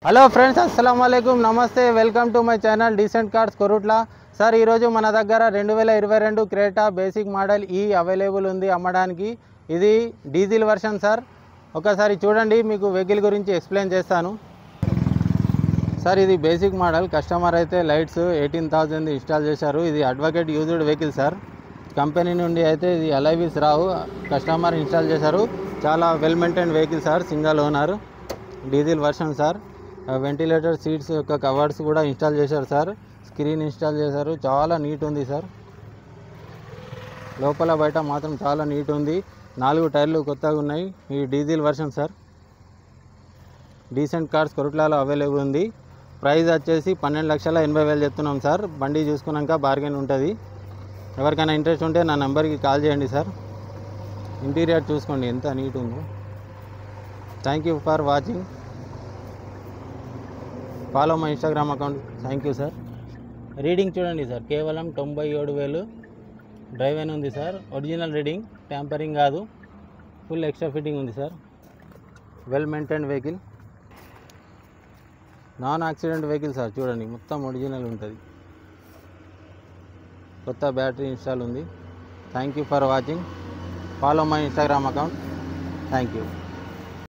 Hello friends, అస్సలం వాలేకుమ్, నమస్తే, welcome to my channel decent cars Korutla. Sir, ఈరోజు మన దగ్గర 2022 క్రేటా బేసిక్ మోడల్ అవైలబుల్ ఉంది అమ్మడానికి. ఇది డీజిల్ వర్షన్ సార్. ఒకసారి చూడండి, మీకు వెహికల్ గురించి ఎక్స్ప్లెయిన్ చేస్తాను. సార్, ఇది బేసిక్ మోడల్. కస్టమర్ అయితే లైట్స్ 18,000 ఇన్స్టాల్ చేశారు. ఇది advocate used vehicle sir. Company నుండి అయితే ఇది అలైవీస్ రావు, కస్టమర్ ఇన్స్టాల్ చేశారు. చాలా well maintain vehicle sir, single owner, diesel version sir. Ventilator seats యొక్క కవర్స్ కూడా ఇన్స్టాల్ చేశారు సార్. స్క్రీన్ ఇన్స్టాల్ చేశారు. చాలా నీట్ ఉంది సార్. లోపల బయట మాత్రం చాలా నీట్ ఉంది. 4 టైర్లు కొత్తగా ఉన్నాయి. ఈ diesel version sir. Decent cars కొరుట్లాలో అవైలబుల్ ఉంది. ప్రైస్ వచ్చేసి 12,80,000 చెప్తున్నాం సార్. బండి చూసుకున్నాక బార్గెన్ ఉంటుంది. ఎవరికైనా ఇంట్రెస్ట్ ఉంటే నా నెంబర్కి కాల్ చేయండి సార్. ఇంటీరియర్ చూసుకోండి ఎంత నీట్ ఉందో. Thank you for watching. Follow my Instagram account. Thank you sir. Reading చూడండి సార్, కేవలం 97,000 డ్రైవ్ అయిన ఉంది సార్. ఒరిజినల్ రీడింగ్, ట్యాంపరింగ్ కాదు. ఫుల్ ఎక్స్ట్రా ఫిట్టింగ్ ఉంది sir. Well maintained vehicle, non accident vehicle sir. చూడండి, మొత్తం ఒరిజినల్ ఉంటుంది. కొత్త బ్యాటరీ ఇన్స్టాల్ ఉంది. Thank you for watching. Follow my Instagram account. Thank you.